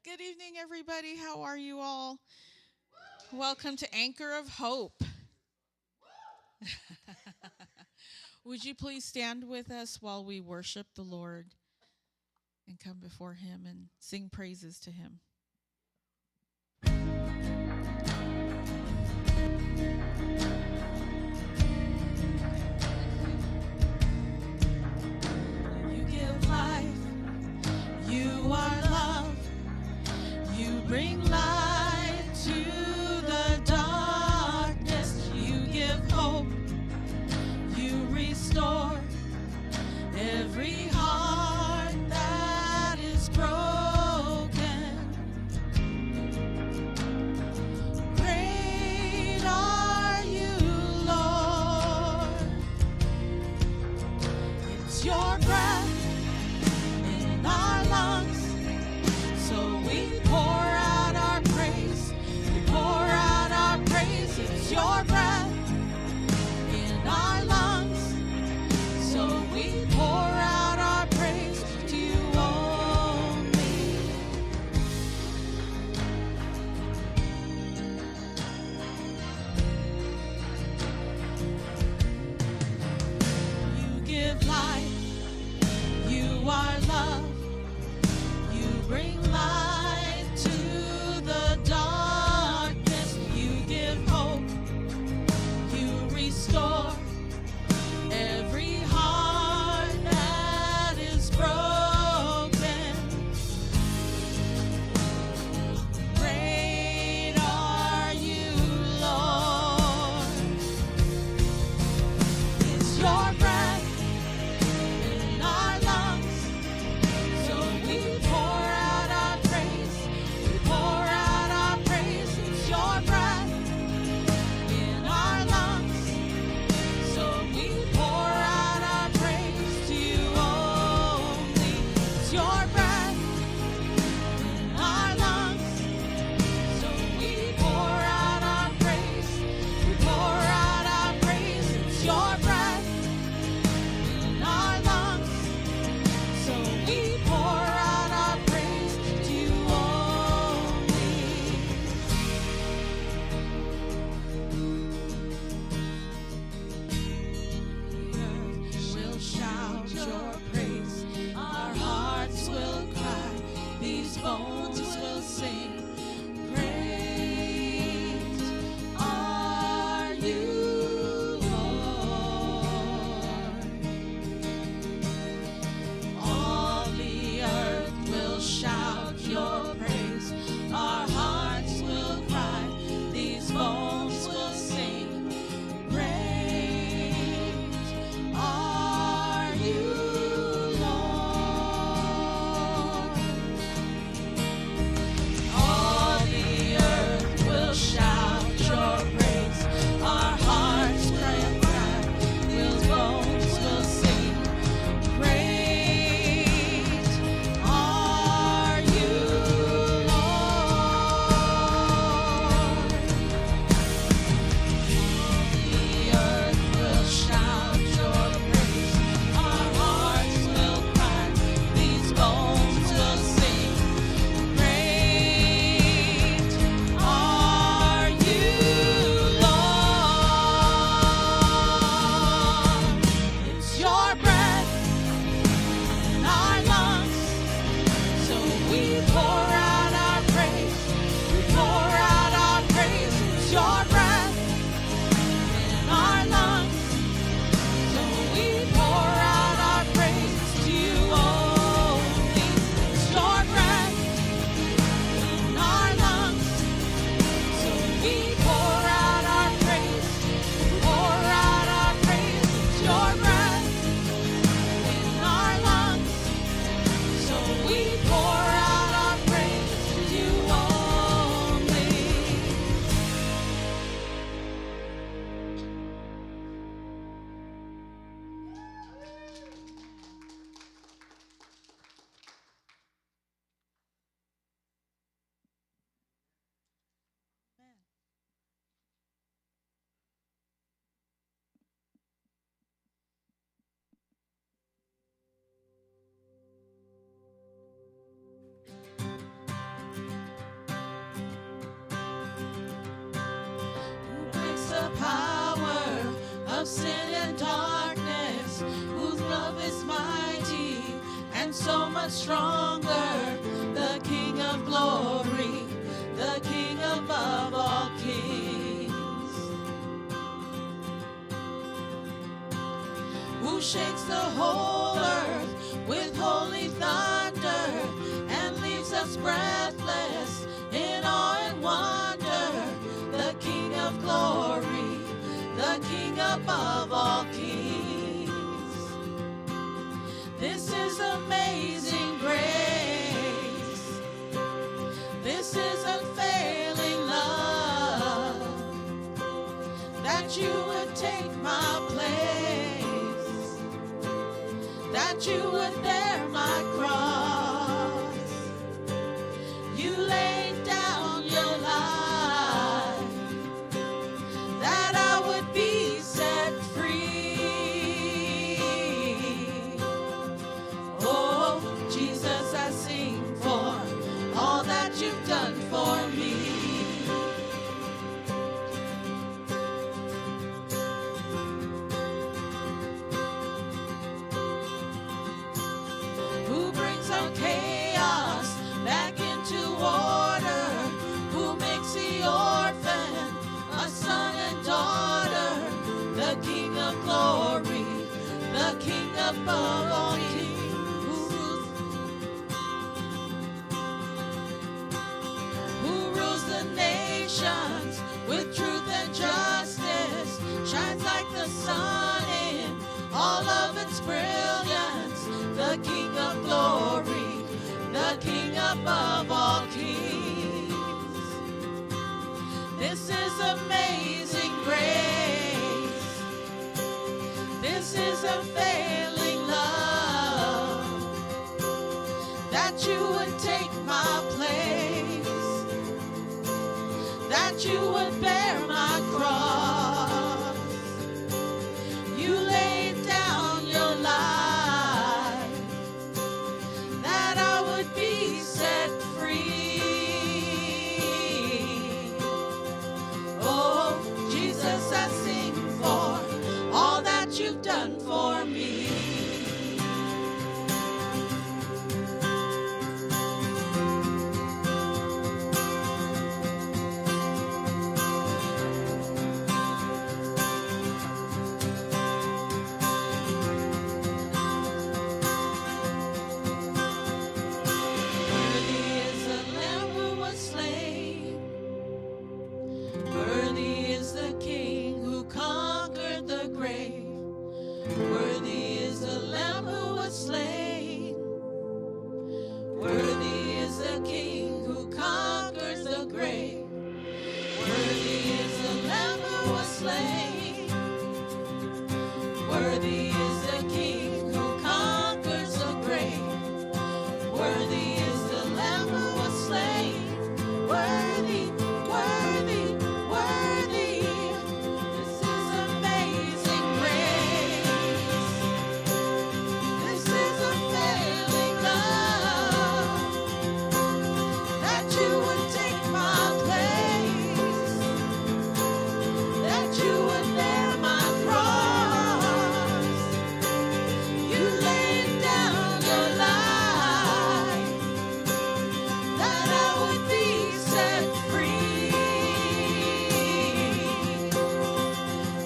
Good evening, everybody. How are you all? Welcome to Anchor of Hope. Would you please stand with us while we worship the Lord and come before Him and sing praises to Him? You give life. You are love. You bring light to the darkness. You give hope. You restore every heart that is broken. Great are you, Lord. It's your breath in our lungs, so we pour out our praise. We pour out our praise. It's your breath in our lungs, so we pour out our praise to you only. You give life. You are love. You bring light to the darkness. You give hope. You restore every heart that is broken. Great are you, Lord. It's your breath in our lungs, so we pour out our praise. We pour out our praise. It's your breath in our lungs, so we pour out our praise to you only. It's your breath in our lungs, so we pour out our praise. We pour out our praise. It's your breath in our lungs, so we pour out our praise to you only. The earth will shout your praise. Our hearts will cry. These bones will sing. Great are you, Lord. All the earth will shout your praise. Our hearts will cry. These bones will sing. Great are you, Lord. All the earth will shout your praise. Our hearts will cry. These bones will sing. Great are you, Lord. The earth will shout your praise. Our hearts will cry. These bones will sing. Great are you, Lord. It's your breath in our lungs, so we pour out our praise. We pour out our praise. It's your breath in our lungs, so we pour out our praise to you only. It's your breath in our lungs, so we pour out our praise. We pour out our praise. It's your breath in our lungs, so we pour out our praise. of sin and darkness, whose love is mighty and so much stronger, the King of glory, the King above all kings, who shakes the whole earth with holy thunder and leaves us breathless in awe and wonder, the King of glory, the King above all kings. This is amazing grace. This is unfailing love, that you would take my place, that you would bear my cross. You laid down your life, that I would be set free. Oh, Jesus, I sing for all that you've done for me. Who brings our chaos back into order, who makes the orphan a son and daughter, the King of glory, the King above all kings, who rules the nations with truth and justice, shines like the sun in all of its brilliance, the King of glory, the King above all kings. This is amazing grace. This is unfailing love, that you would take my place, that you would bear my cross. You laid down your life, that I would be set free. Oh, Jesus, I sing for all that you've done for me. Worthy is the Lamb who was slain. Worthy is the King who conquered the grave. Worthy is the Lamb who was slain. Worthy is the King who conquers the grave. Worthy is the Lamb who was slain. Worthy is the King who conquers the grave. Worthy is the Lamb who was slain. Worthy, worthy, worthy. This is amazing grace. This is unfailing love, that you would take my place, that you would bear my cross. You laid down your life, that I would be set free.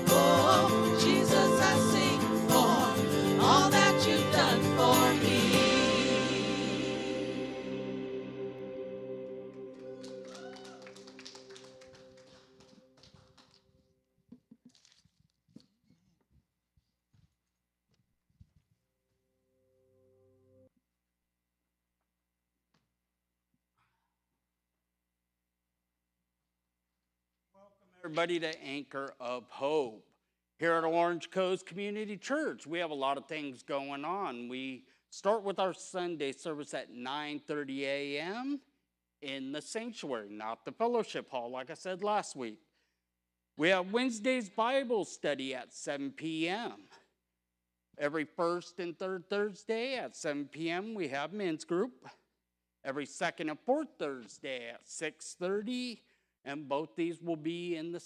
Oh, Jesus, I sing for all that you've done for me. Everybody to Anchor of Hope. Here at Orange Coast Community Church, we have a lot of things going on. We start with our Sunday service at 9:30 a.m. in the sanctuary, not the fellowship hall, like I said last week. We have Wednesday's Bible study at 7 p.m. Every first and third Thursday at 7 p.m. we have men's group. Every second and fourth Thursday at 6:30, and both these will be in the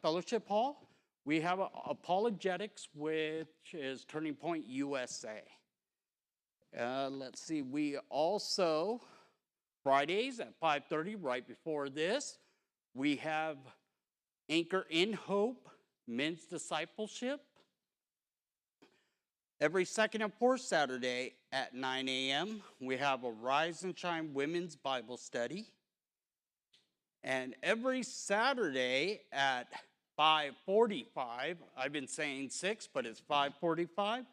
fellowship hall. We have apologetics, which is Turning Point USA. Let's see, we also, Fridays at 5:30, right before this, we have Anchor in Hope, Men's Discipleship. Every second and fourth Saturday at 9 a.m., we have a Rise and Shine Women's Bible Study. And every Saturday at 5:45, I've been saying 6, but it's 5:45,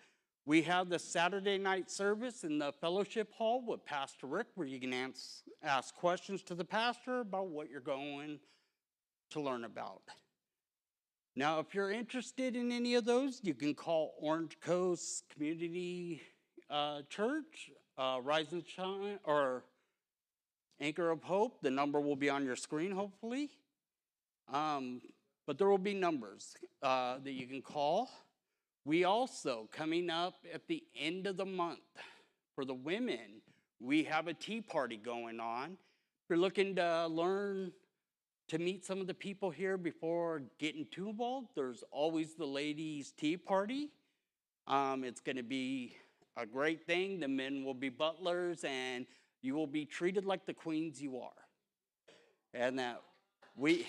we have the Saturday night service in the fellowship hall with Pastor Rick, where you can ask questions to the pastor about what you're going to learn about. Now, if you're interested in any of those, you can call Orange Coast Community Church, Rise and Shine, or Anchor of Hope. The number will be on your screen, hopefully. But there will be numbers that you can call. We also, coming up at the end of the month, for the women, we have a tea party going on. If you're looking to learn to meet some of the people here before getting too involved, there's always the ladies' tea party. It's going to be a great thing. The men will be butlers, and you will be treated like the queens you are. And that we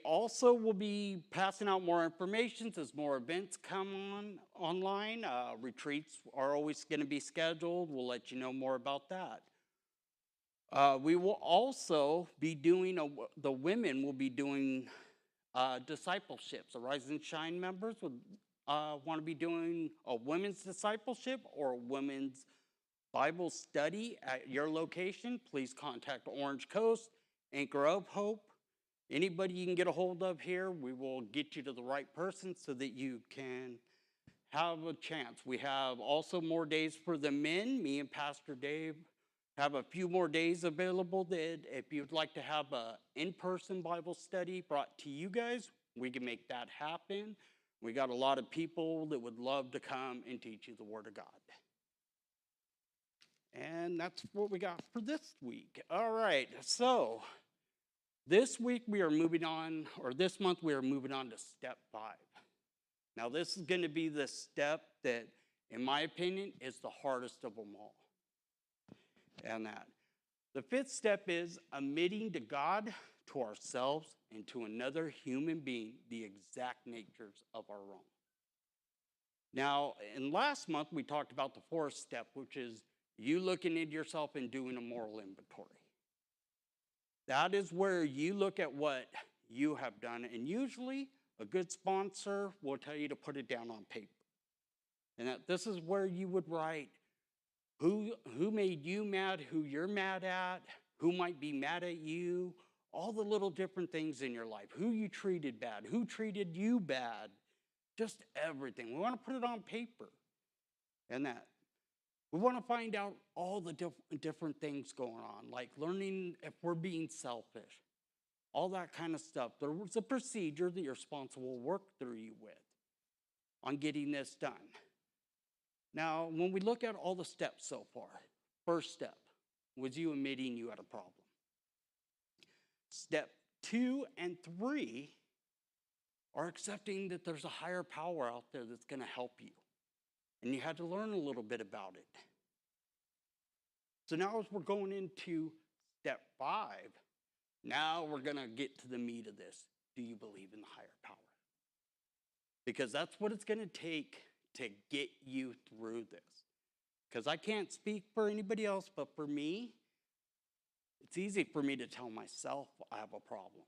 also will be passing out more information as more events come online. Retreats are always going to be scheduled. We'll let you know more about that. We will also be doing, the women will be doing discipleships. The Rise and Shine members would want to be doing a women's discipleship or a women's Bible study at your location. Please contact Orange Coast, Anchor of Hope. Anybody you can get a hold of here, we will get you to the right person so that you can have a chance. We have also more days for the men. Me and Pastor Dave have a few more days available that if you'd like to have an in-person Bible study brought to you guys, we can make that happen. We got a lot of people that would love to come and teach you the Word of God. And that's what we got for this week. All right, so this week we are moving on, or this month we are moving on to step 5. Now this is going to be the step that, in my opinion, is the hardest of them all. And that the 5th step is admitting to God, to ourselves, and to another human being the exact natures of our own. Now, in last month, we talked about the 4th step, which is you looking into yourself and doing a moral inventory. That is where you look at what you have done, and usually a good sponsor will tell you to put it down on paper. And that this is where you would write who made you mad, who you're mad at, who might be mad at you, all the little different things in your life, who you treated bad, who treated you bad, just everything. We want to put it on paper. And that we want to find out all the different things going on, like learning if we're being selfish, all that kind of stuff. There's a procedure that your sponsor will work through you with on getting this done. Now, when we look at all the steps so far, first step was you admitting you had a problem. Step 2 and 3 are accepting that there's a higher power out there that's going to help you. And you had to learn a little bit about it. So now as we're going into step 5, now we're going to get to the meat of this. Do you believe in the higher power? Because that's what it's going to take to get you through this. Because I can't speak for anybody else, but for me, it's easy for me to tell myself I have a problem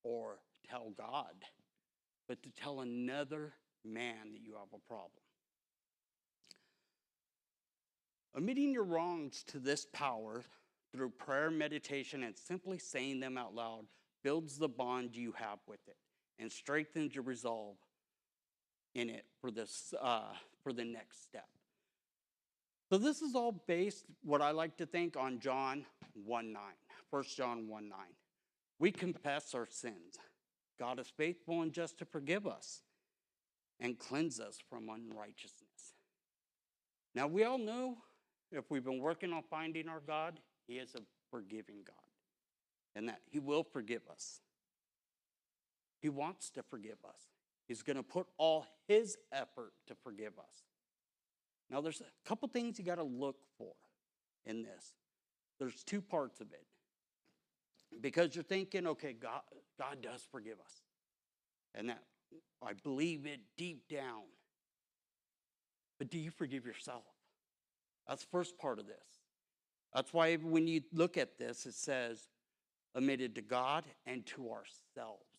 or tell God, but to tell another man that you have a problem. Admitting your wrongs to this power through prayer, meditation, and simply saying them out loud builds the bond you have with it and strengthens your resolve in it for the next step. So this is all based, what I like to think, on John 1:9, 1 John 1:9. We confess our sins. God is faithful and just to forgive us and cleanse us from unrighteousness. Now we all know, if we've been working on finding our God, He is a forgiving God, and that He will forgive us. He wants to forgive us. He's going to put all his effort to forgive us. Now, there's a couple things you got to look for in this. There's two parts of it. Because you're thinking, okay, God does forgive us. And that I believe it deep down. But do you forgive yourself? That's the first part of this. That's why when you look at this, it says, admitted to God and to ourselves.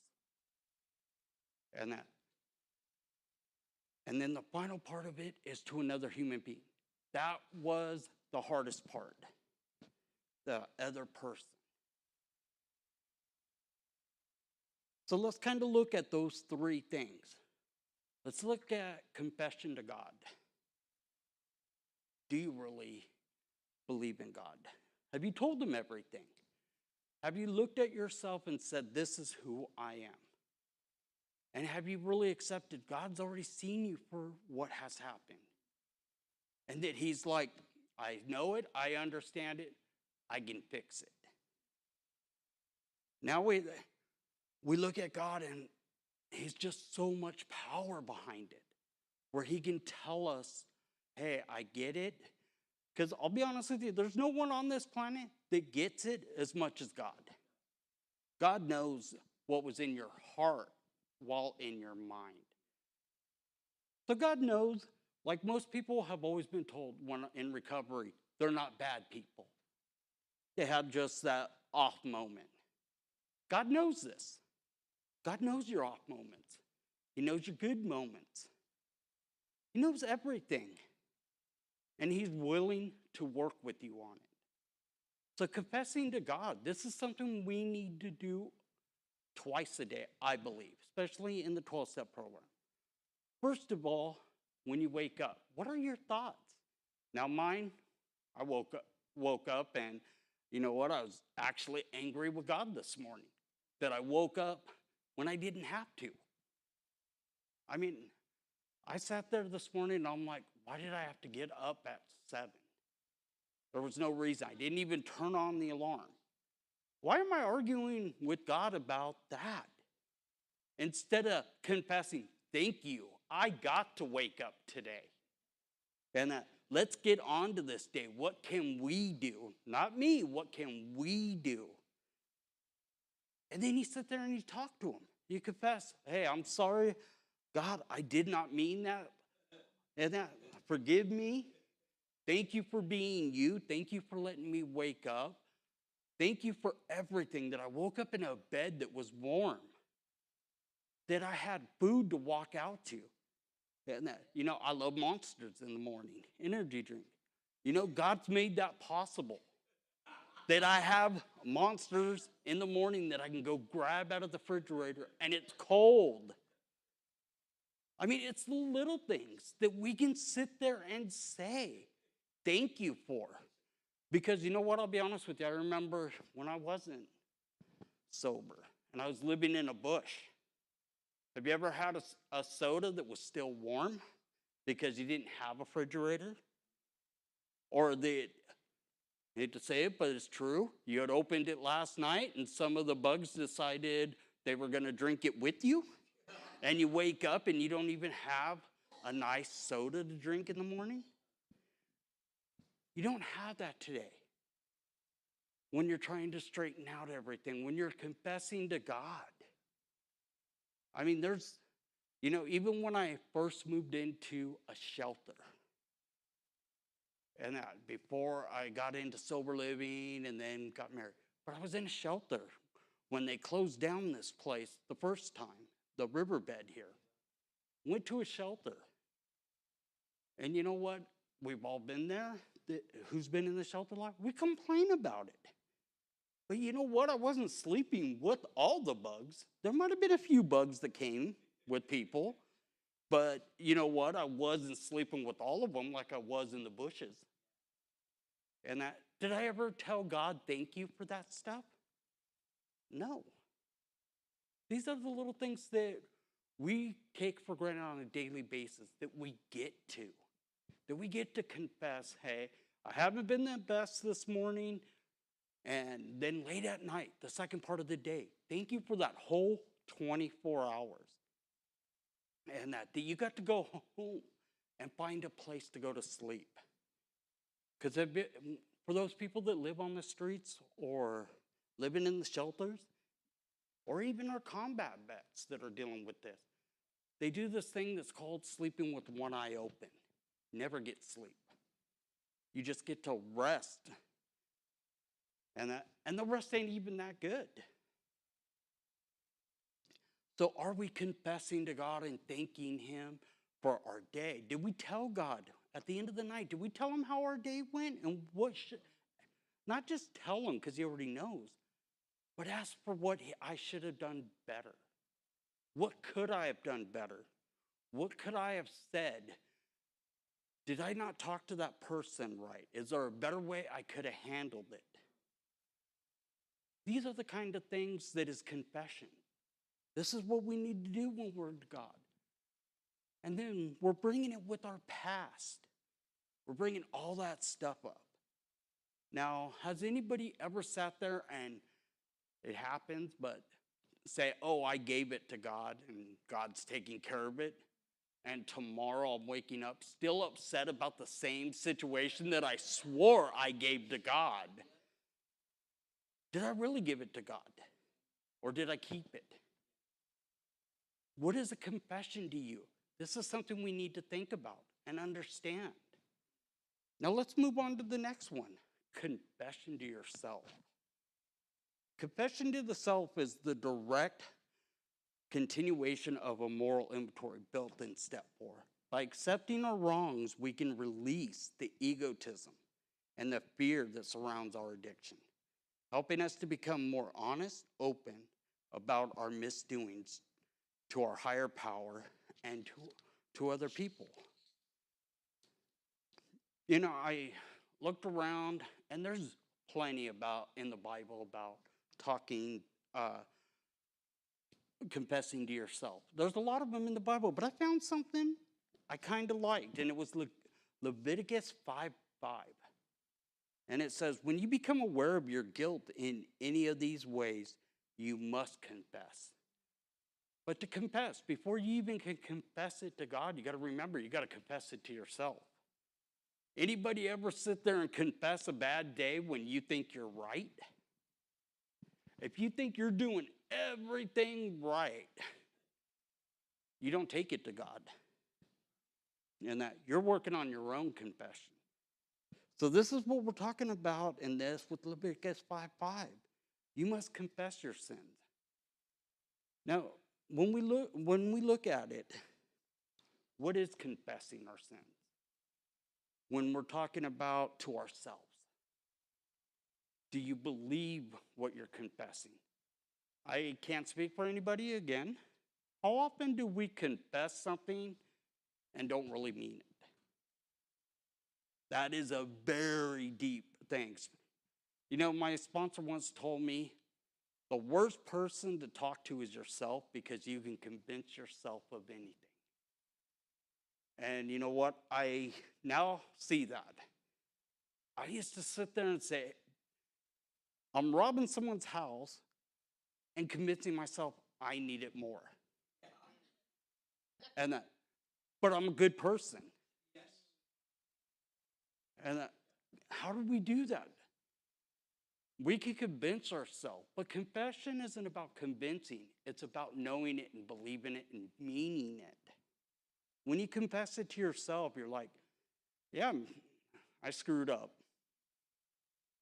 And then the final part of it is to another human being. That was the hardest part. The other person. So let's kind of look at those three things. Let's look at confession to God. Do you really believe in God? Have you told him everything? Have you looked at yourself and said, this is who I am? And have you really accepted God's already seen you for what has happened? And that he's like, I know it, I understand it, I can fix it. Now we look at God and he's just so much power behind it, where he can tell us, hey, I get it. Because I'll be honest with you, there's no one on this planet that gets it as much as God. God knows what was in your heart while in your mind. So God knows, like most people have always been told when in recovery, they're not bad people. They have just that off moment. God knows this. God knows your off moments. He knows your good moments. He knows everything. And he's willing to work with you on it. So confessing to God, this is something we need to do twice a day, I believe, especially in the 12-step program. First of all, when you wake up, what are your thoughts? Now mine, I woke up and you know what? I was actually angry with God this morning that I woke up when I didn't have to. I mean, I sat there this morning and I'm like, why did I have to get up at 7? There was no reason. I didn't even turn on the alarm. Why am I arguing with God about that? Instead of confessing, thank you, I got to wake up today. And let's get on to this day. What can we do? Not me, what can we do? And then you sit there and you talk to him. You confess, hey, I'm sorry, God, I did not mean that. And forgive me. Thank you for being you. Thank you for letting me wake up. Thank you for everything, that I woke up in a bed that was warm, that I had food to walk out to. And I love Monsters in the morning, energy drink. God's made that possible. That I have Monsters in the morning that I can go grab out of the refrigerator and it's cold. I mean, it's the little things that we can sit there and say thank you for. Because you know what, I'll be honest with you, I remember when I wasn't sober and I was living in a bush. Have you ever had a soda that was still warm because you didn't have a refrigerator? Or I hate to say it, but it's true, you had opened it last night and some of the bugs decided they were going to drink it with you? And you wake up and you don't even have a nice soda to drink in the morning? You don't have that today. When you're trying to straighten out everything, when you're confessing to God. I mean, even when I first moved into a shelter, and before I got into sober living and then got married, but I was in a shelter when they closed down this place the first time, the riverbed here. Went to a shelter. And you know what? We've all been there. Who's been in the shelter life? We complain about it. But you know what? I wasn't sleeping with all the bugs. There might have been a few bugs that came with people. But you know what? I wasn't sleeping with all of them like I was in the bushes. And did I ever tell God thank you for that stuff? No. These are the little things that we take for granted on a daily basis that we get to. That we get to confess, hey, I haven't been the best this morning. And then late at night, the second part of the day, thank you for that whole 24 hours. And that you got to go home and find a place to go to sleep. Because for those people that live on the streets or living in the shelters, or even our combat vets that are dealing with this, they do this thing that's called sleeping with one eye open. Never get sleep. You just get to rest. And the rest ain't even that good. So are we confessing to God and thanking him for our day? Did we tell God at the end of the night, did we tell him how our day went and not just tell him because he already knows, but ask for what I should have done better. What could I have done better? What could I have said? Did I not talk to that person right? Is there a better way I could have handled it? These are the kind of things that is confession. This is what we need to do when we're to God. And then we're bringing it with our past. We're bringing all that stuff up. Now, has anybody ever sat there and it happens, but say, oh, I gave it to God and God's taking care of it, and tomorrow I'm waking up still upset about the same situation that I swore I gave to God? Did I really give it to God? Or did I keep it? What is a confession to you? This is something we need to think about and understand. Now let's move on to the next one. Confession to yourself. Confession to the self is the direct continuation of a moral inventory built in step 4. By accepting our wrongs, we can release the egotism and the fear that surrounds our addiction, helping us to become more honest, open about our misdoings to our higher power and to other people. You know, I looked around, and there's plenty in the Bible about talking, confessing to yourself. There's a lot of them in the Bible, but I found something I kind of liked, and it was Leviticus 5:5. And it says, when you become aware of your guilt in any of these ways, you must confess. But to confess, before you even can confess it to God, you got to remember, you got to confess it to yourself. Anybody ever sit there and confess a bad day when you think you're right? If you think you're doing everything right, you don't take it to God. And that you're working on your own confession. So this is what we're talking about in this with Leviticus 5:5. You must confess your sins. Now, when we look at it, what is confessing our sins? When we're talking about to ourselves, do you believe what you're confessing? I can't speak for anybody again. How often do we confess something and don't really mean it? That is a very deep thing. You know, my sponsor once told me, the worst person to talk to is yourself because you can convince yourself of anything. And you know what? I now see that. I used to sit there and say, I'm robbing someone's house and convincing myself I need it more. But I'm a good person. And how do we do that? We can convince ourselves, but confession isn't about convincing. It's about knowing it and believing it and meaning it. When you confess it to yourself, you're like, yeah, I screwed up.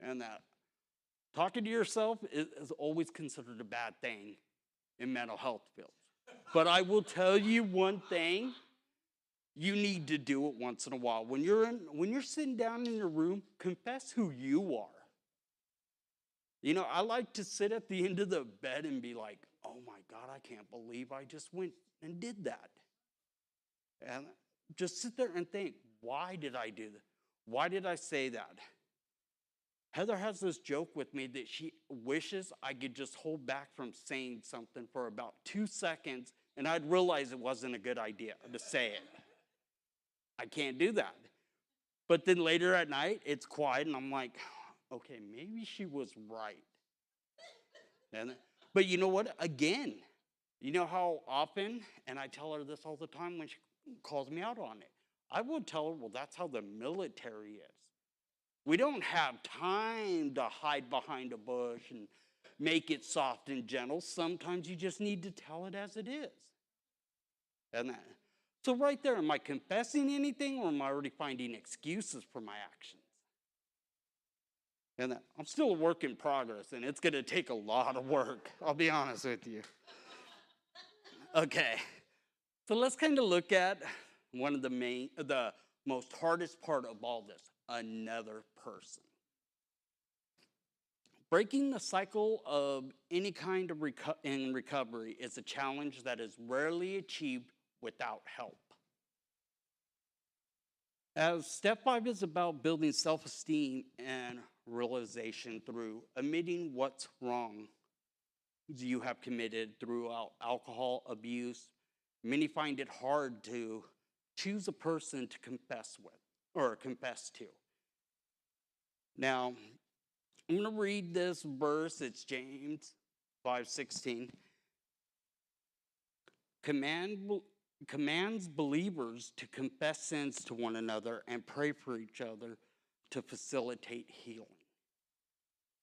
And that talking to yourself is always considered a bad thing in mental health fields. But I will tell you one thing, you need to do it once in a while. When you're sitting down in your room, confess who you are. You know, I like to sit at the end of the bed and be like, oh my God, I can't believe I just went and did that. And just sit there and think, why did I do that? Why did I say that? Heather has this joke with me that she wishes I could just hold back from saying something for about 2 seconds and I'd realize it wasn't a good idea to say it. I can't do that. But then later at night, it's quiet and I'm like, okay, maybe she was right. But you know what? Again, You know how often, and I tell her this all the time when she calls me out on it, I will tell her, well, that's how the military is. We don't have time to hide behind a bush and make it soft and gentle. Sometimes you just need to tell it as it is. And that, so right there, am I confessing anything or am I already finding excuses for my actions? And that, I'm still a work in progress, and it's going to take a lot of work. I'll be honest with you. Okay, so let's kind of look at one of the most hardest part of all this, another person. Breaking the cycle of any kind of recovery is a challenge that is rarely achieved without help. As step 5 is about building self-esteem and realization through admitting what's wrong you have committed throughout alcohol abuse, many find it hard to choose a person to confess with or confess to. Now, I'm going to read this verse. It's James 5:16. Commands believers to confess sins to one another and pray for each other to facilitate healing.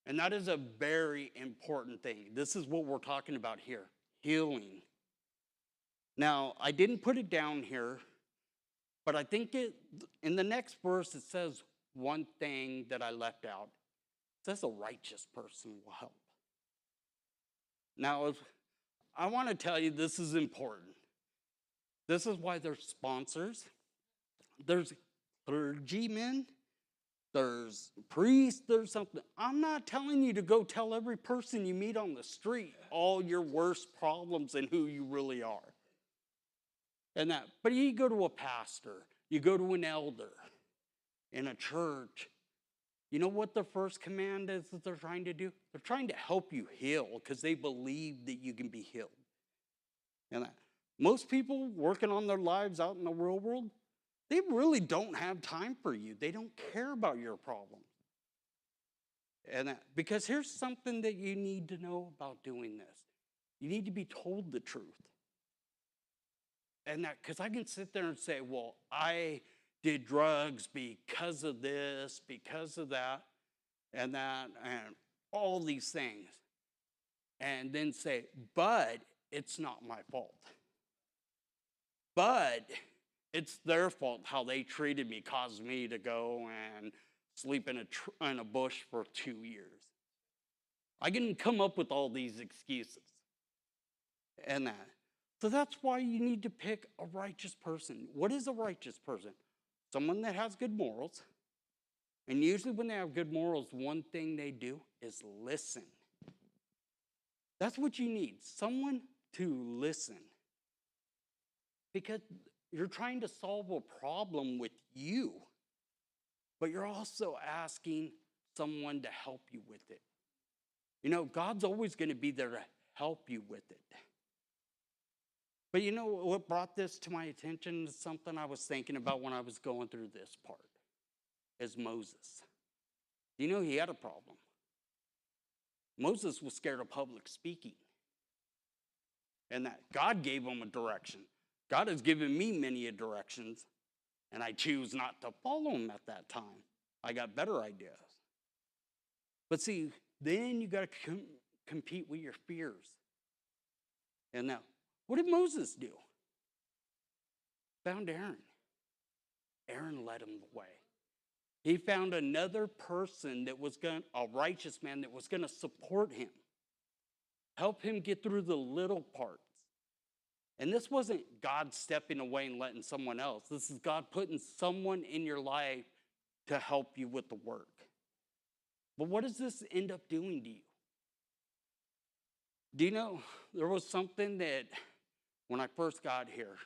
And that is a very important thing. This is what we're talking about here, healing. Now, I didn't put it down here, but I think in the next verse it says one thing that I left out. It says a righteous person will help. Now, I want to tell you this is important. This is why there's sponsors, there's clergymen, there's priests, there's something. I'm not telling you to go tell every person you meet on the street all your worst problems and who you really are. And that, but you go to a pastor, you go to an elder in a church. You know what the first command is that they're trying to do? They're trying to help you heal because they believe that you can be healed. And that, most people working on their lives out in the real world, they really don't have time for you. They don't care about your problems. And that, because here's something that you need to know about doing this. You need to be told the truth. And that, because I can sit there and say, well, I did drugs because of this, because of that, and all these things. And then say, but it's not my fault. But it's their fault how they treated me, caused me to go and sleep in a bush for 2 years. I can come up with all these excuses and that. So that's why you need to pick a righteous person. What is a righteous person? Someone that has good morals. And usually when they have good morals, one thing they do is listen. That's what you need, someone to listen. Because you're trying to solve a problem with you, but you're also asking someone to help you with it. You know, God's always going to be there to help you with it. But you know what brought this to my attention is something I was thinking about when I was going through this part, is Moses. You know he had a problem. Moses was scared of public speaking. And that God gave him a direction. God has given me many directions, and I choose not to follow them at that time. I got better ideas. But see, then you got to compete with your fears. And now, what did Moses do? Found Aaron. Aaron led him the way. He found another person that was a righteous man that was going to support him, help him get through the little parts. And this wasn't God stepping away and letting someone else. This is God putting someone in your life to help you with the work. But what does this end up doing to you? Do you know, there was something that when I first got here,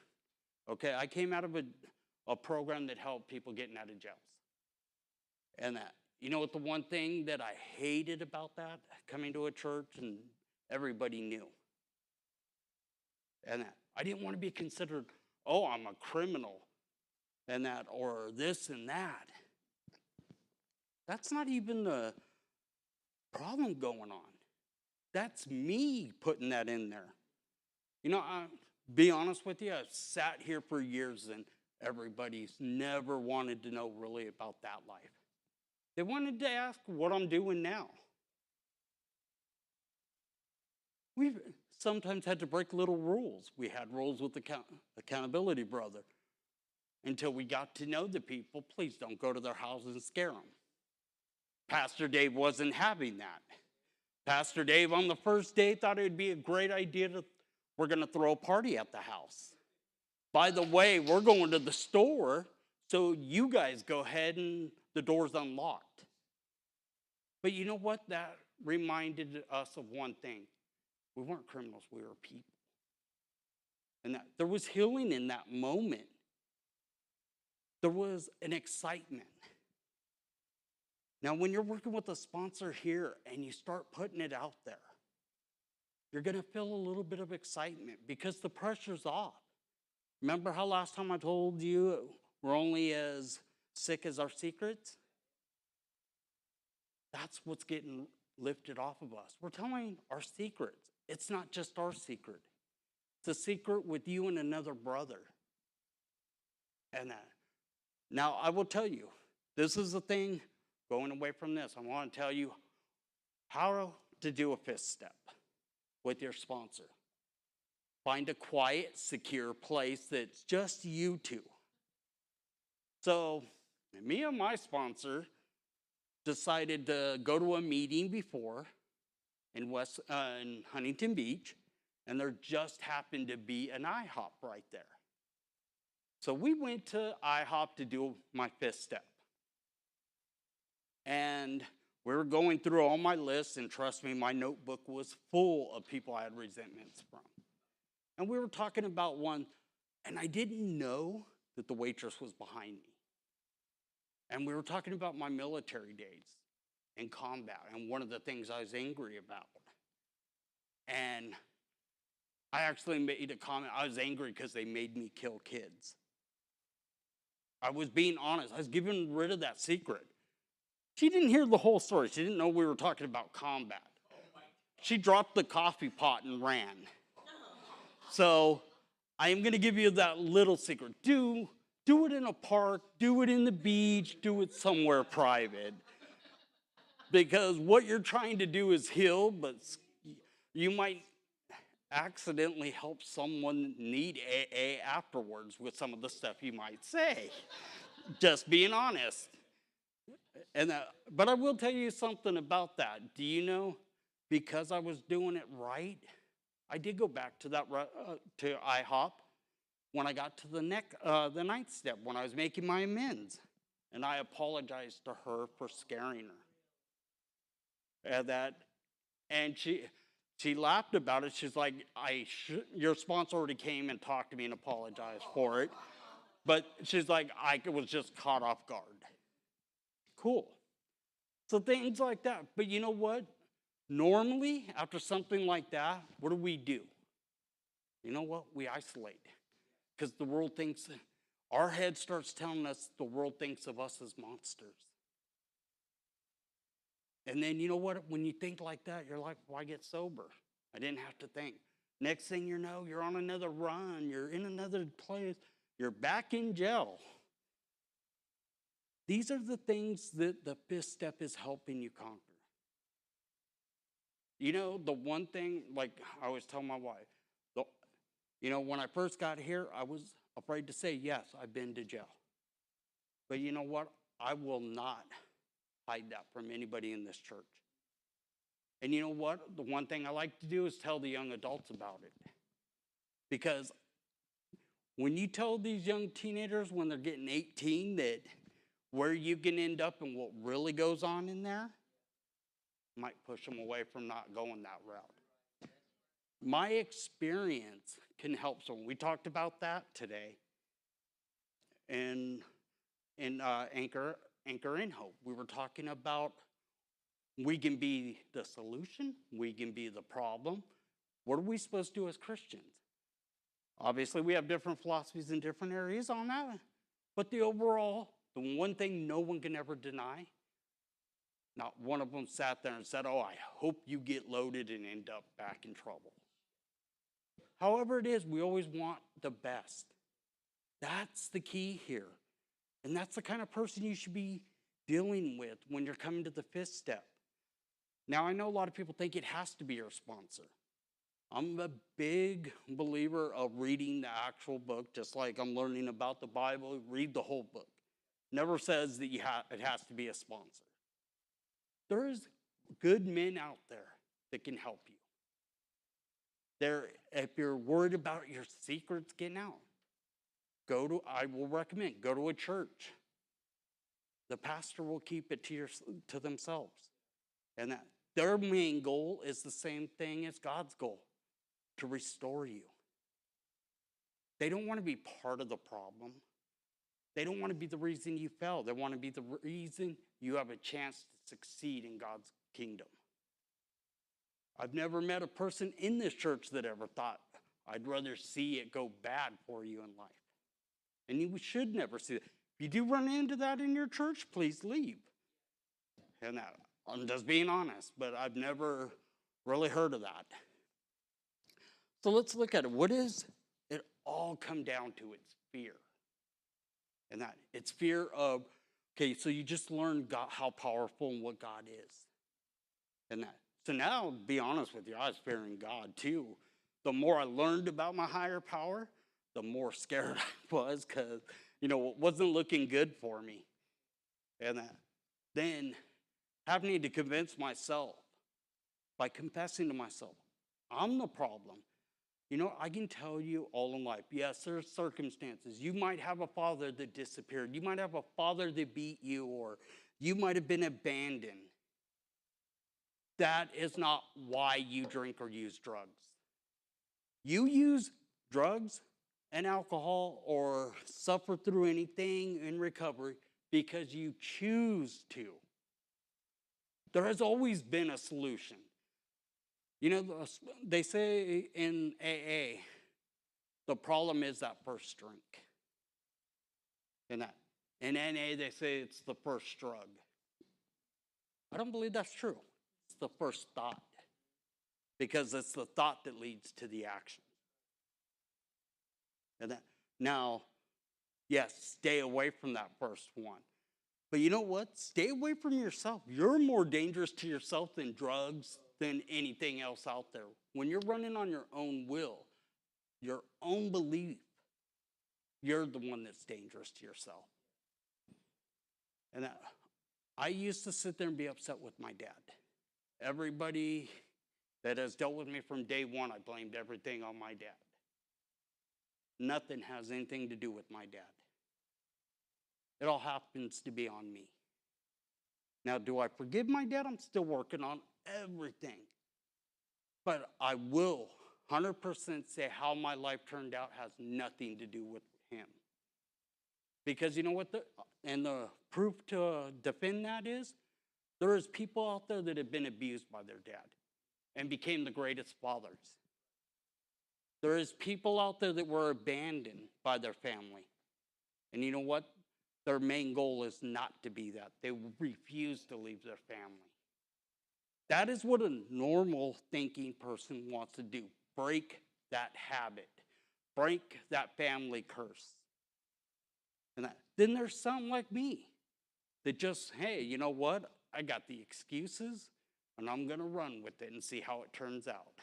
okay, I came out of a program that helped people getting out of jails. And that, you know what the one thing that I hated about that, coming to a church and everybody knew? And that, I didn't want to be considered, oh, I'm a criminal, and that, or this and that. That's not even the problem going on. That's me putting that in there. You know, be honest with you, I've sat here for years and everybody's never wanted to know really about that life. They wanted to ask what I'm doing now. We've sometimes had to break little rules. We had rules with the accountability brother. Until we got to know the people, please don't go to their houses and scare them. Pastor Dave wasn't having that. Pastor Dave on the first day thought it would be a great idea we're going to throw a party at the house. By the way, we're going to the store, so you guys go ahead and the door's unlocked. But you know what? That reminded us of one thing. We weren't criminals, we were people. And that there was healing in that moment. There was an excitement. Now, when you're working with a sponsor here and you start putting it out there, you're going to feel a little bit of excitement because the pressure's off. Remember how last time I told you we're only as sick as our secrets? That's what's getting lifted off of us. We're telling our secrets. It's not just our secret. It's a secret with you and another brother. And now I will tell you, this is the thing, going away from this, I want to tell you how to do a fifth step with your sponsor. Find a quiet, secure place that's just you two. So me and my sponsor decided to go to a meeting before in Huntington Beach, and there just happened to be an IHOP right there. So we went to IHOP to do my fifth step. And we were going through all my lists, and trust me, my notebook was full of people I had resentments from. And we were talking about one, and I didn't know that the waitress was behind me. And we were talking about my military days in combat, and one of the things I was angry about. And I actually made a comment. I was angry because they made me kill kids. I was being honest. I was getting rid of that secret. She didn't hear the whole story. She didn't know we were talking about combat. She dropped the coffee pot and ran. So I am going to give you that little secret. Do it in a park, do it in the beach, do it somewhere private. Because what you're trying to do is heal, but you might accidentally help someone need AA afterwards with some of the stuff you might say. Just being honest. But I will tell you something about that. Do you know, because I was doing it right, I did go back to to IHOP when I got to the ninth step, when I was making my amends. And I apologized to her for scaring her. And she laughed about it. She's like, your sponsor already came and talked to me and apologized for it. But she's like, I was just caught off guard. Cool. So things like that. But you know what? Normally, after something like that, what do? You know what? We isolate. Because the world thinks, our head starts telling us the world thinks of us as monsters. And then you know what? When you think like that, you're like, why get sober? I didn't have to think. Next thing you know, you're on another run. You're in another place. You're back in jail. These are the things that the fifth step is helping you conquer. You know, the one thing, like I always tell my wife, when I first got here, I was afraid to say, yes, I've been to jail. But you know what? I will not hide that from anybody in this church. And you know what? The one thing I like to do is tell the young adults about it. Because when you tell these young teenagers when they're getting 18 that where you can end up and what really goes on in there, might push them away from not going that route. My experience can help someone. We talked about that today in Anchor in Hope. We were talking about we can be the solution, we can be the problem. What are we supposed to do as Christians? Obviously, we have different philosophies in different areas on that, but the one thing no one can ever deny, not one of them sat there and said, oh, I hope you get loaded and end up back in trouble. however it is, we always want the best. That's the key here. And that's the kind of person you should be dealing with when you're coming to the fifth step. Now, I know a lot of people think it has to be your sponsor. I'm a big believer of reading the actual book, just like I'm learning about the Bible, read the whole book. Never says that it has to be a sponsor. There's good men out there that can help you. If you're worried about your secrets getting out, I will recommend, go to a church. The pastor will keep it to themselves. And that their main goal is the same thing as God's goal, to restore you. They don't want to be part of the problem. They don't want to be the reason you fell. They want to be the reason you have a chance to succeed in God's kingdom. I've never met a person in this church that ever thought, I'd rather see it go bad for you in life. And you should never see that. If you do run into that in your church, please leave. And I'm just being honest, but I've never really heard of that. So let's look at it. What does it all come down to? It's fear. And that it's fear of, okay, so you just learned how powerful and what God is. And that. So now, to be honest with you, I was fearing God too. The more I learned about my higher power, the more scared I was, because, it wasn't looking good for me. And then having to convince myself by confessing to myself, I'm the problem. I can tell you all in life, yes, there's circumstances. You might have a father that disappeared. You might have a father that beat you, or you might have been abandoned. That is not why you drink or use drugs. You use drugs and alcohol or suffer through anything in recovery because you choose to. There has always been a solution. They say in AA, the problem is that first drink. In NA, they say it's the first drug. I don't believe that's true. It's the first thought, because it's the thought that leads to the action. Now, yes, stay away from that first one. But you know what? Stay away from yourself. You're more dangerous to yourself than drugs, than anything else out there. When you're running on your own will, your own belief, you're the one that's dangerous to yourself. And I used to sit there and be upset with my dad. Everybody that has dealt with me from day one, I blamed everything on my dad. Nothing has anything to do with my dad. It all happens to be on me. Now, do I forgive my dad? I'm still working on everything. But I will 100% say how my life turned out has nothing to do with him. Because you know what? The proof to defend that is, there is people out there that have been abused by their dad and became the greatest fathers. There is people out there that were abandoned by their family. And you know what? Their main goal is not to be that. They refuse to leave their family. That is what a normal thinking person wants to do. Break that habit. Break that family curse. And then there's some like me that just, hey, you know what? I got the excuses, and I'm going to run with it and see how it turns out.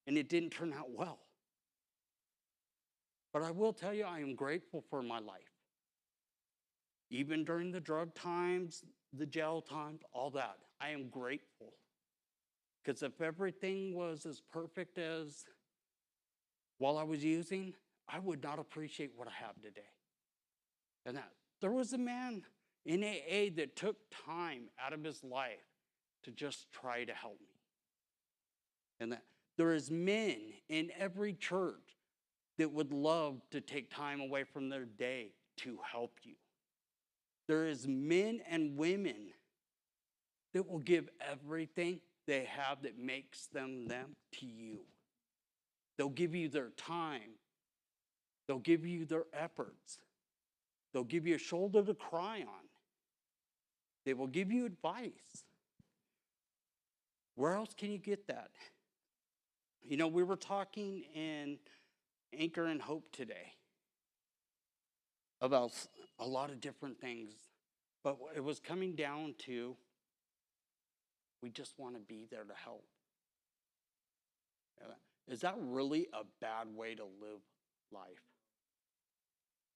And it didn't turn out well. But I will tell you, I am grateful for my life. Even during the drug times, the jail times, all that, I am grateful. Because if everything was as perfect as while I was using, I would not appreciate what I have today. And there was a man in AA that took time out of his life to just try to help me. And there is men in every church that would love to take time away from their day to help you. There is men and women that will give everything they have that makes them to you. They'll give you their time. They'll give you their efforts. They'll give you a shoulder to cry on. They will give you advice. Where else can you get that? You know, we were talking in Anchor and Hope today about a lot of different things, but it was coming down to we just want to be there to help. Is that really a bad way to live life?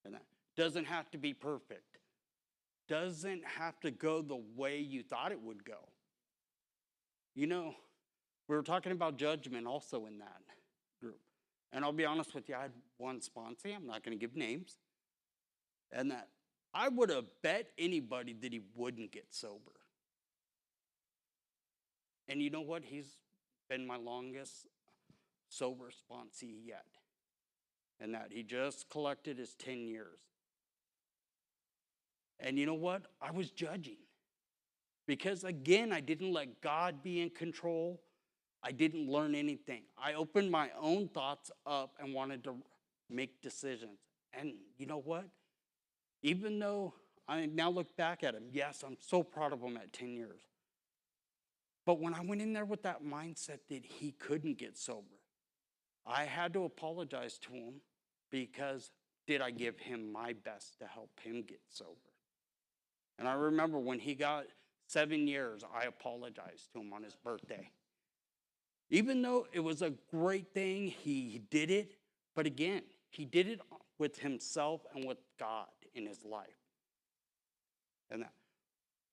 And that doesn't have to be perfect. Doesn't have to go the way you thought it would go. You know, we were talking about judgment also in that group. And I'll be honest with you, I had one sponsee, I'm not going to give names, and that I would have bet anybody that he wouldn't get sober. And you know what? He's been my longest sober sponsee yet. And that he just collected his 10 years. And you know what? I was judging. Because again, I didn't let God be in control. I didn't learn anything. I opened my own thoughts up and wanted to make decisions. And you know what? Even though I now look back at him, yes, I'm so proud of him at 10 years. But when I went in there with that mindset that he couldn't get sober, I had to apologize to him because did I give him my best to help him get sober? And I remember when he got 7 years, I apologized to him on his birthday. Even though it was a great thing, he did it. But again, he did it with himself and with God in his life. And that,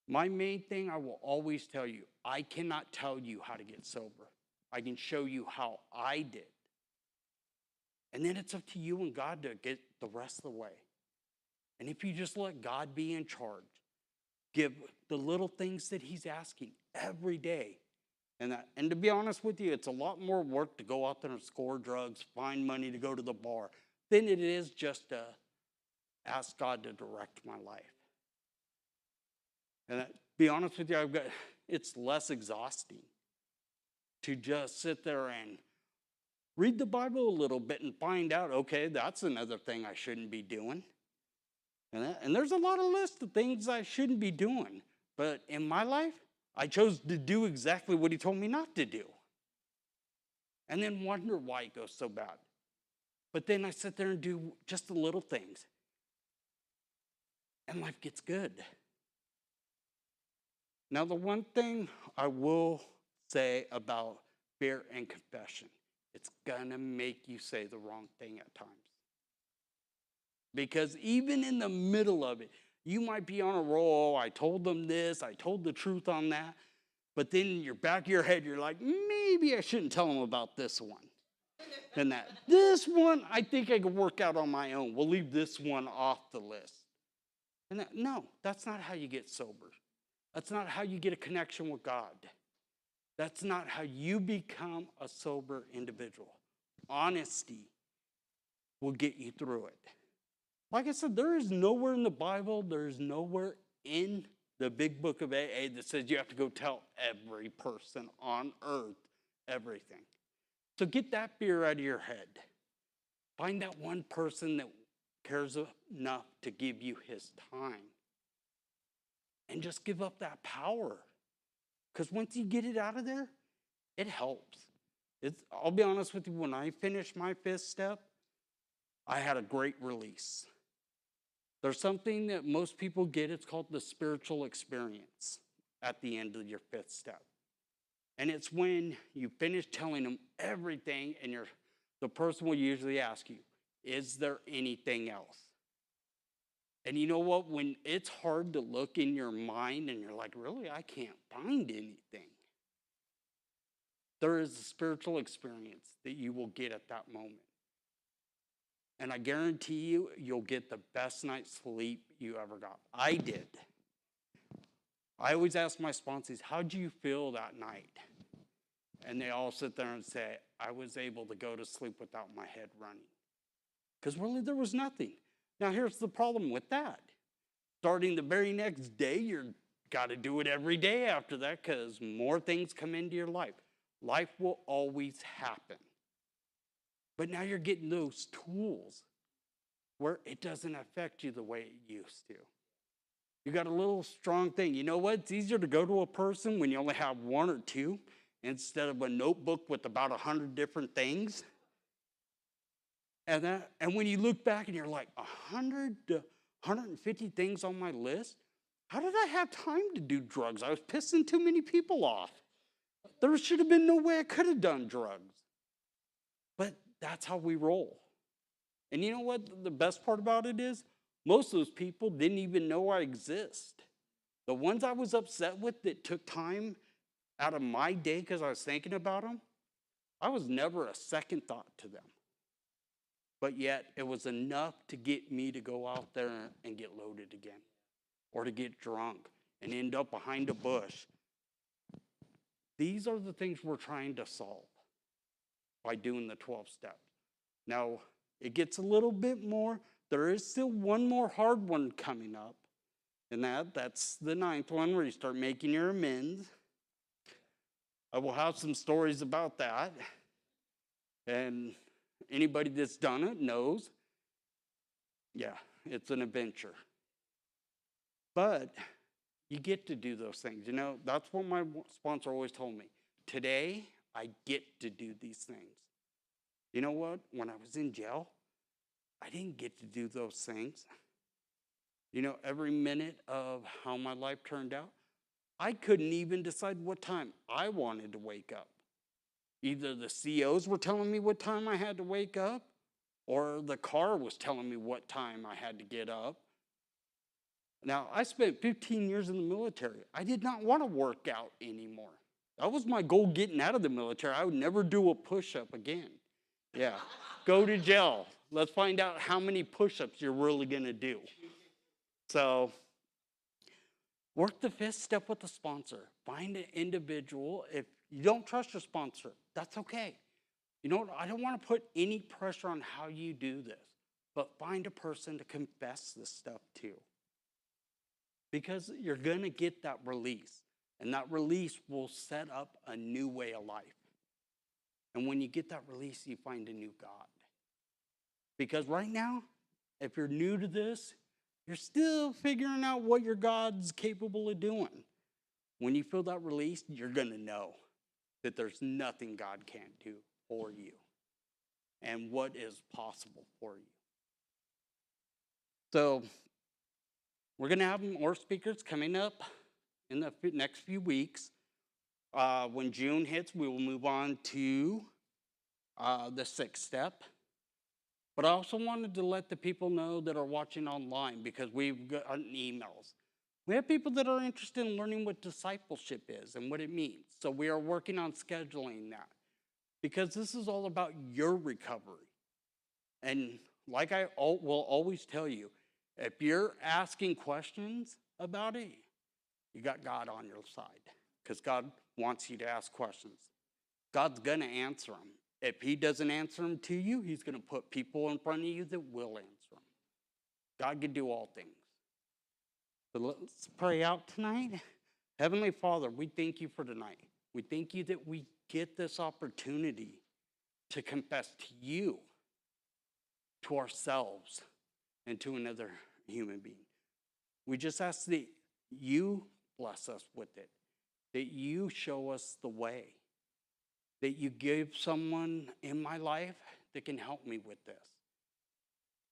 my main thing I will always tell you, I cannot tell you how to get sober. I can show you how I did. And then it's up to you and God to get the rest of the way. And if you just let God be in charge, give the little things that he's asking every day. And to be honest with you, it's a lot more work to go out there and score drugs, find money to go to the bar, than it is just to ask God to direct my life. And to be honest with you, it's less exhausting to just sit there and read the Bible a little bit and find out, okay, that's another thing I shouldn't be doing. And there's a lot of lists of things I shouldn't be doing. But in my life, I chose to do exactly what he told me not to do. And then wonder why it goes so bad. But then I sit there and do just the little things. And life gets good. Now, the one thing I will say about fear and confession, it's gonna make you say the wrong thing at times. Because even in the middle of it, you might be on a roll, I told them this, I told the truth on that, but then in your back of your head, you're like, maybe I shouldn't tell them about this one. And that, this one, I think I could work out on my own. We'll leave this one off the list. And that, no, that's not how you get sober. That's not how you get a connection with God. That's not how you become a sober individual. Honesty will get you through it. Like I said, there is nowhere in the Bible, there is nowhere in the big book of AA that says you have to go tell every person on earth everything. So get that fear out of your head. Find that one person that cares enough to give you his time. And just give up that power. Because once you get it out of there, it helps. I'll be honest with you, when I finished my 5th step, I had a great release. There's something that most people get, it's called the spiritual experience at the end of your 5th step. And it's when you finish telling them everything and the person will usually ask you, is there anything else? And you know what? When it's hard to look in your mind and you're like, really, I can't find anything. There is a spiritual experience that you will get at that moment. And I guarantee you, you'll get the best night's sleep you ever got. I did. I always ask my sponsees, how'd you feel that night? And they all sit there and say, I was able to go to sleep without my head running. Because really, there was nothing. Now, here's the problem with that. Starting the very next day, you've got to do it every day after that because more things come into your life. Life will always happen. But now you're getting those tools where it doesn't affect you the way it used to. You got a little strong thing. You know what? It's easier to go to a person when you only have 1 or 2 instead of a notebook with about 100 different things. And when you look back and you're like, 100 to 150 things on my list? How did I have time to do drugs? I was pissing too many people off. There should have been no way I could have done drugs. But that's how we roll. And you know what the best part about it is? Most of those people didn't even know I exist. The ones I was upset with that took time out of my day because I was thinking about them, I was never a second thought to them. But yet, it was enough to get me to go out there and get loaded again, or to get drunk and end up behind a bush. These are the things we're trying to solve by doing the 12 steps. Now, it gets a little bit more. There is still one more hard one coming up, and that's the 9th one where you start making your amends. I will have some stories about that, and anybody that's done it knows, yeah, it's an adventure. But you get to do those things. You know, that's what my sponsor always told me. Today, I get to do these things. You know what? When I was in jail, I didn't get to do those things. You know, every minute of how my life turned out, I couldn't even decide what time I wanted to wake up. Either the COs were telling me what time I had to wake up, or the car was telling me what time I had to get up. Now, I spent 15 years in the military. I did not want to work out anymore. That was my goal getting out of the military. I would never do a push-up again. Yeah, go to jail. Let's find out how many push-ups you're really going to do. So, work the 5th step with the sponsor. Find an individual. If you don't trust your sponsor, that's okay. You know what? I don't want to put any pressure on how you do this, but find a person to confess this stuff to. Because you're going to get that release, and that release will set up a new way of life. And when you get that release, you find a new God. Because right now, if you're new to this, you're still figuring out what your God's capable of doing. When you feel that release, you're going to know that there's nothing God can't do for you and what is possible for you. So, we're going to have more speakers coming up in the next few weeks. When June hits, we will move on to the 6th step. But I also wanted to let the people know that are watching online, because we've gotten emails. We have people that are interested in learning what discipleship is and what it means. So we are working on scheduling that, because this is all about your recovery. And like I will always tell you, if you're asking questions about it, you got God on your side, because God wants you to ask questions. God's going to answer them. If he doesn't answer them to you, he's going to put people in front of you that will answer them. God can do all things. So let's pray out tonight. Heavenly Father, we thank you for tonight. We thank you that we get this opportunity to confess to you, to ourselves, and to another human being. We just ask that you bless us with it, that you show us the way, that you give someone in my life that can help me with this,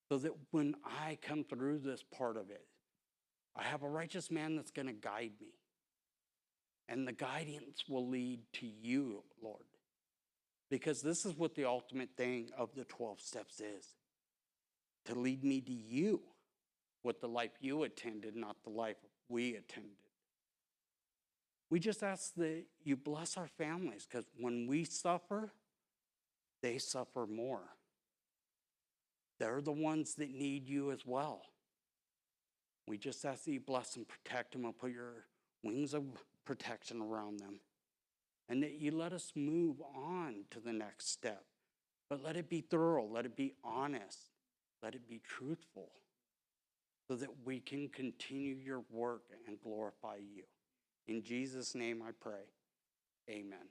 so that when I come through this part of it, I have a righteous man that's going to guide me. And the guidance will lead to you, Lord. Because this is what the ultimate thing of the 12 steps is. To lead me to you with the life you attended, not the life we attended. We just ask that you bless our families, because when we suffer, they suffer more. They're the ones that need you as well. We just ask that you bless and protect them and put your wings of protection around them. And that you let us move on to the next step. But let it be thorough, let it be honest, let it be truthful, so that we can continue your work and glorify you. In Jesus' name I pray, amen.